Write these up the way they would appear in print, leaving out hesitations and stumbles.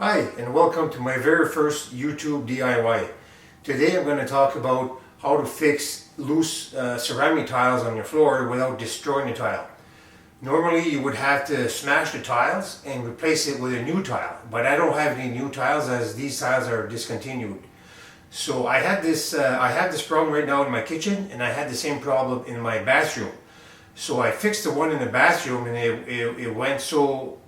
Hi, and welcome to my very first YouTube DIY. Today I'm going to talk about how to fix loose ceramic tiles on your floor without destroying the tile. Normally you would have to smash the tiles and replace it with a new tile, but I don't have any new tiles as these tiles are discontinued. So I have this problem right now in my kitchen, and I had the same problem in my bathroom. So I fixed the one in the bathroom, and it went so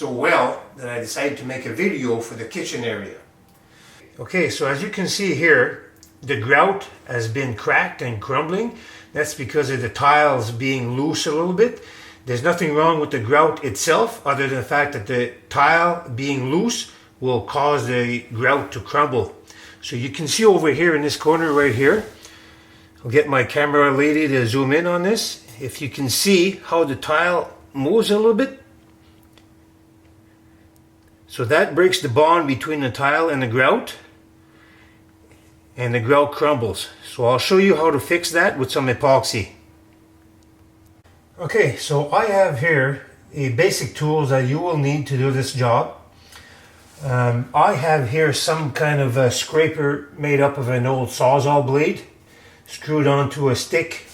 well that I decided to make a video for the kitchen area. Okay, so as you can see here, the grout has been cracked and crumbling. That's because of the tiles being loose a little bit. There's nothing wrong with the grout itself other than the fact that the tile being loose will cause the grout to crumble. So you can see over here in this corner right here, I'll get my camera lady to zoom in on this. If you can see how the tile moves a little bit, so that breaks the bond between the tile and the grout crumbles. So I'll show you how to fix that with some epoxy. Okay, so I have here a basic tools that you will need to do this job. I have here some kind of a scraper made up of an old Sawzall blade screwed onto a stick,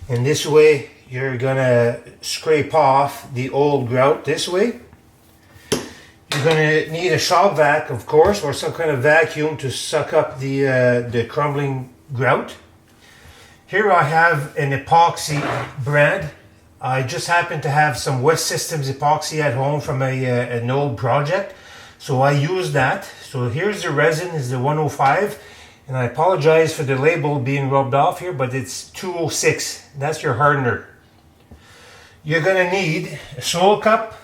and this way you're gonna scrape off the old grout this way. You're going to need a shop vac, of course, or some kind of vacuum to suck up the crumbling grout. Here I have an epoxy brand. I just happen to have some West Systems epoxy at home from an old project, so I use that. So here's the resin, is the 105, and I apologize for the label being rubbed off here, but it's 206. That's your hardener. You're going to need a solo cup,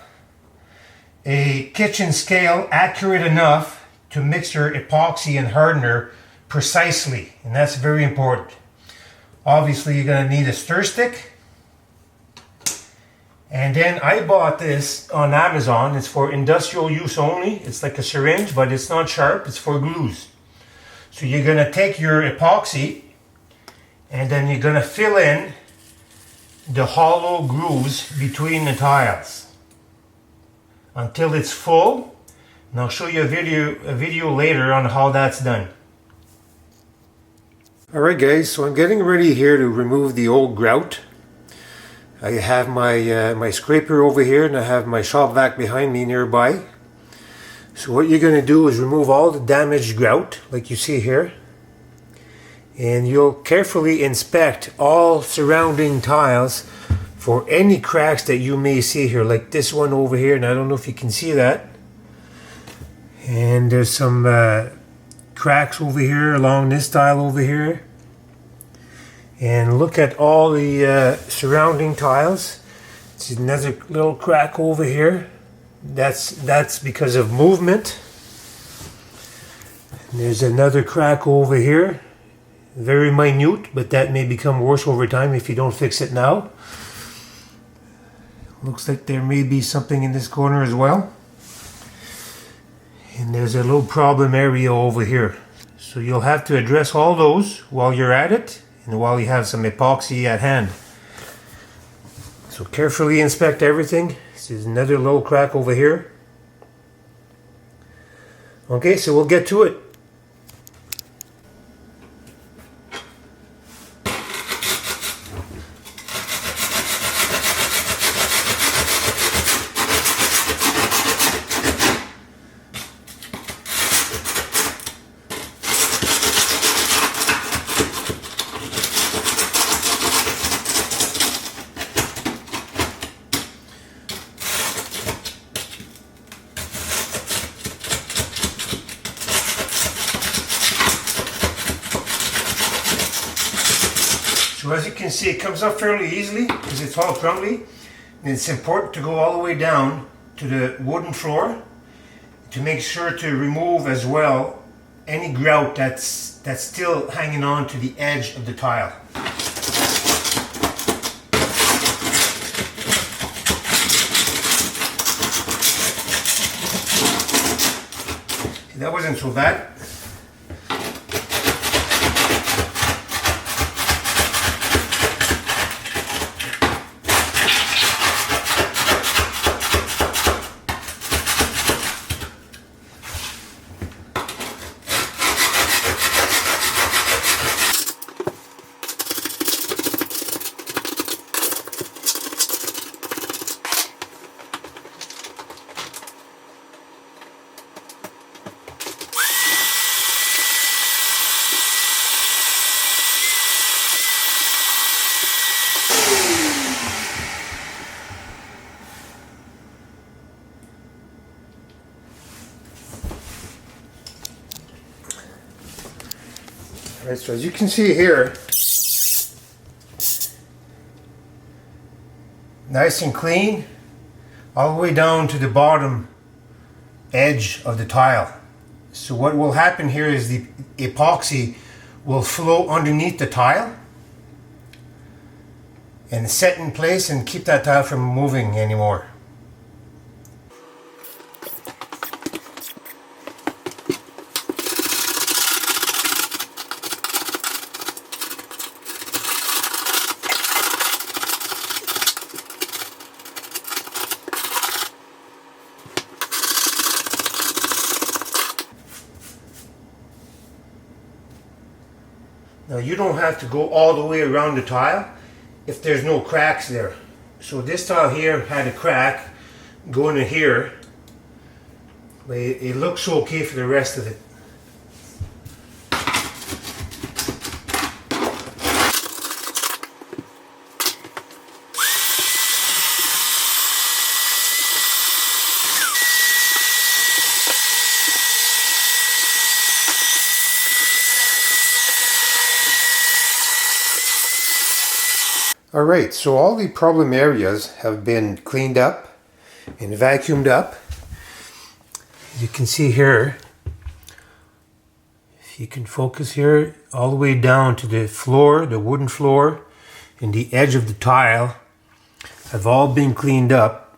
a kitchen scale accurate enough to mix your epoxy and hardener precisely, and that's very important. Obviously you're going to need a stir stick, and then I bought this on Amazon. It's for industrial use only. It's like a syringe, but it's not sharp, it's for glues. So you're going to take your epoxy and then you're going to fill in the hollow grooves between the tiles until it's full, and I'll show you a video later on how that's done. Alright guys, so I'm getting ready here to remove the old grout. I have my scraper over here, and I have my shop vac behind me nearby. So what you're going to do is remove all the damaged grout like you see here, and you'll carefully inspect all surrounding tiles for any cracks that you may see here, like this one over here, and I don't know if you can see that. And there's some cracks over here along this tile over here. And look at all the surrounding tiles. It's another little crack over here. That's because of movement. And there's another crack over here. Very minute, but that may become worse over time if you don't fix it now. Looks like there may be something in this corner as well. And there's a little problem area over here. So you'll have to address all those while you're at it, and while you have some epoxy at hand. So carefully inspect everything. This is another little crack over here. Okay, so we'll get to it. So as you can see, it comes up fairly easily because it's all crumbly. And it's important to go all the way down to the wooden floor to make sure to remove as well any grout that's still hanging on to the edge of the tile. That wasn't so bad. Right, so as you can see here, nice and clean, all the way down to the bottom edge of the tile. So what will happen here is the epoxy will flow underneath the tile and set in place and keep that tile from moving anymore. Now you don't have to go all the way around the tile if there's no cracks there. So this tile here had a crack going in here, but it looks okay for the rest of it. Alright, so all the problem areas have been cleaned up and vacuumed up. You can see here, if you can focus here, all the way down to the floor, the wooden floor, and the edge of the tile have all been cleaned up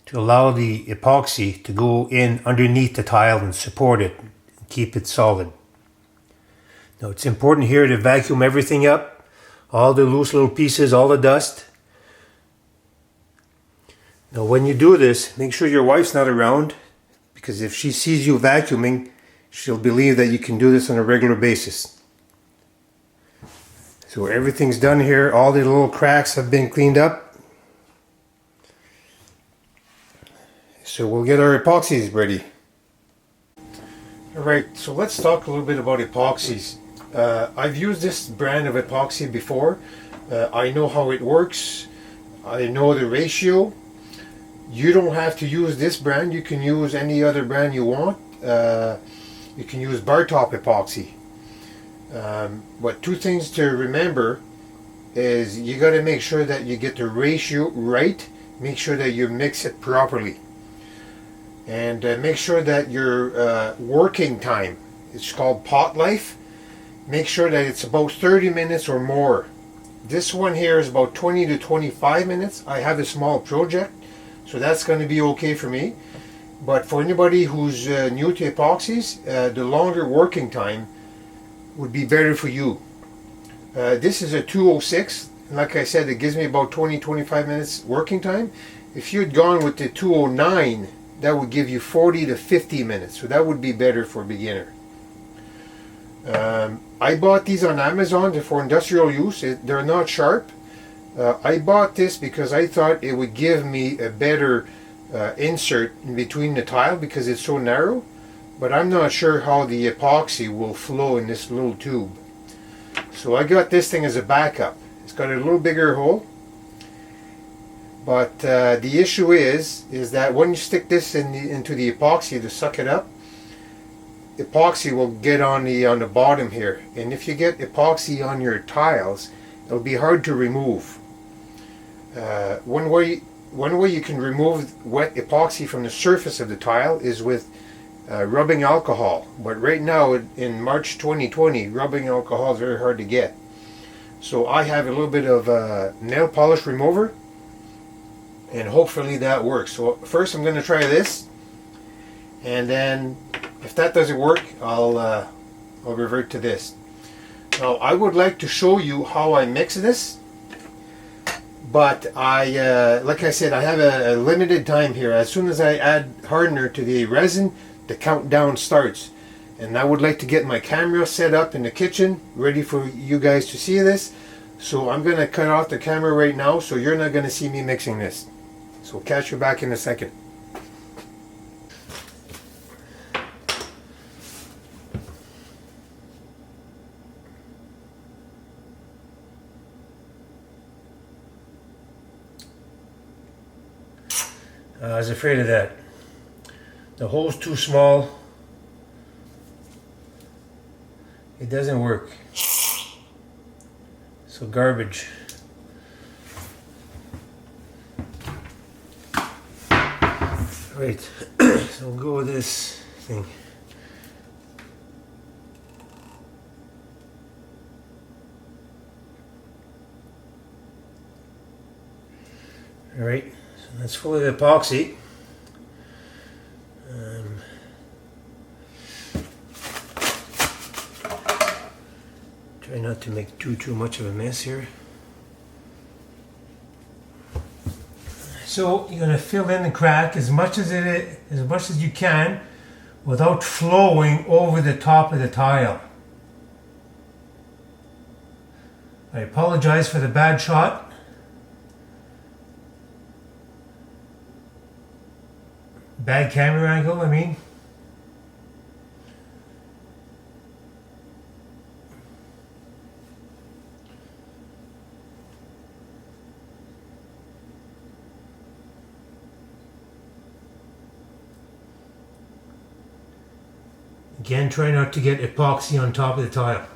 to allow the epoxy to go in underneath the tile and support it and keep it solid. Now it's important here to vacuum everything up. All the loose little pieces, all the dust. Now when you do this, make sure your wife's not around, because if she sees you vacuuming, she'll believe that you can do this on a regular basis. So everything's done here, all the little cracks have been cleaned up. So we'll get our epoxies ready. Alright, so let's talk a little bit about epoxies. I've used this brand of epoxy before. I know how it works. I know the ratio. You don't have to use this brand. You can use any other brand you want. You can use bar top epoxy. But two things to remember is you got to make sure that you get the ratio right. Make sure that you mix it properly. And make sure that your working time, it's called pot life. Make sure that it's about 30 minutes or more. This one here is about 20 to 25 minutes. I have a small project, so that's going to be okay for me. But for anybody who's new to epoxies, the longer working time would be better for you. This is a 206. Like I said, it gives me about 20-25 minutes working time. If you had gone with the 209, that would give you 40 to 50 minutes. So that would be better for a beginner. I bought these on Amazon. They're for industrial use. They're not sharp. I bought this because I thought it would give me a better insert in between the tile because it's so narrow. But I'm not sure how the epoxy will flow in this little tube. So I got this thing as a backup. It's got a little bigger hole. But the issue is that when you stick this into the epoxy to suck it up, epoxy will get on the bottom here, and if you get epoxy on your tiles, it'll be hard to remove. One way you can remove wet epoxy from the surface of the tile is with rubbing alcohol. But right now in March 2020, rubbing alcohol is very hard to get. So I have a little bit of nail polish remover, and hopefully that works. So first I'm going to try this, and then if that doesn't work, I'll revert to this. Now I would like to show you how I mix this, but like I said, I have a limited time here. As soon as I add hardener to the resin, the countdown starts, and I would like to get my camera set up in the kitchen ready for you guys to see this. So I'm going to cut off the camera right now, so you're not going to see me mixing this. So catch you back in a second. I was afraid of that. The hole's too small. it doesn't work. So garbage. Right, so we'll go with this thing. Alright, so that's full of epoxy. Try not to make too much of a mess here. So you're going to fill in the crack as much as you can without flowing over the top of the tile. I apologize for the bad shot. Bad camera angle, I mean. Again, try not to get epoxy on top of the tile.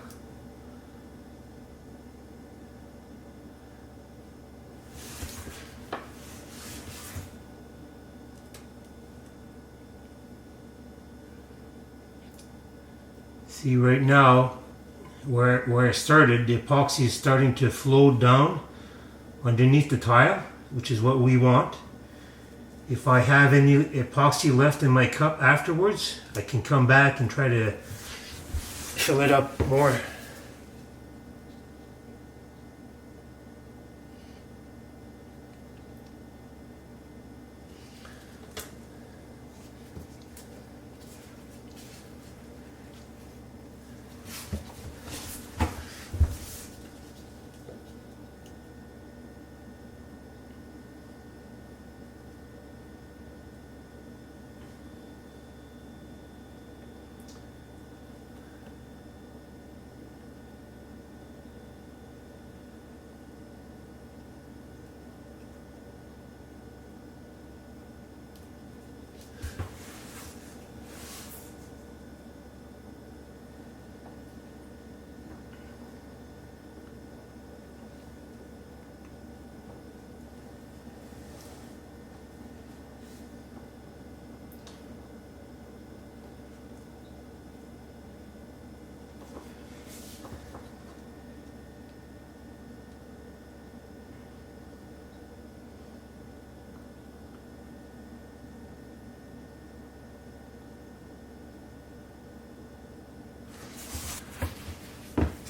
See right now, where I started, the epoxy is starting to flow down underneath the tile, which is what we want. If I have any epoxy left in my cup afterwards, I can come back and try to fill it up more.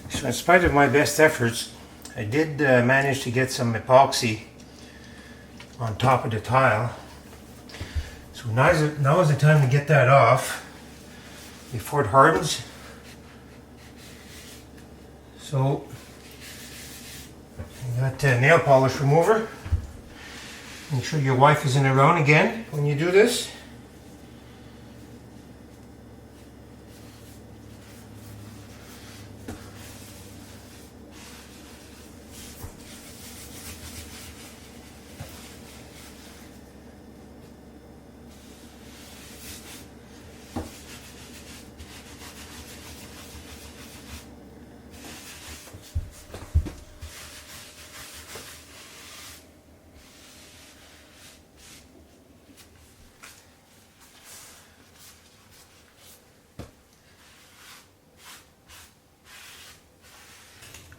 So in spite of my best efforts, I did manage to get some epoxy on top of the tile. So now is the time to get that off before it hardens. So I got a nail polish remover. Make sure your wife isn't around again when you do this.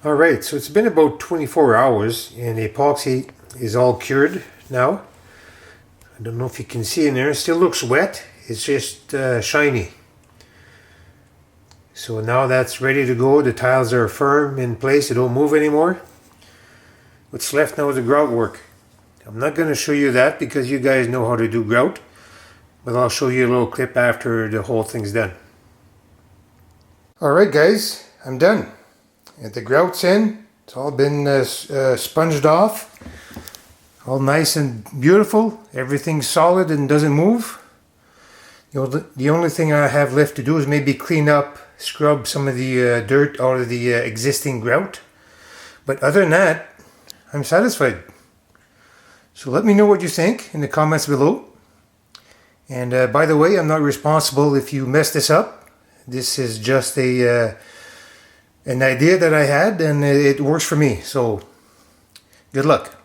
Alright, so it's been about 24 hours and the epoxy is all cured now. I don't know if you can see in there, it still looks wet, it's just shiny. So now that's ready to go, the tiles are firm in place, they don't move anymore. What's left now is the grout work. I'm not going to show you that because you guys know how to do grout, but I'll show you a little clip after the whole thing's done. Alright guys, I'm done. And the grout's in, it's all been sponged off, all nice and beautiful, everything's solid and doesn't move. The only thing I have left to do is maybe clean up, scrub some of the dirt out of the existing grout. But other than that, I'm satisfied. So let me know what you think in the comments below. And by the way, I'm not responsible if you mess this up. This is just a an idea that I had, and it works for me. So good luck.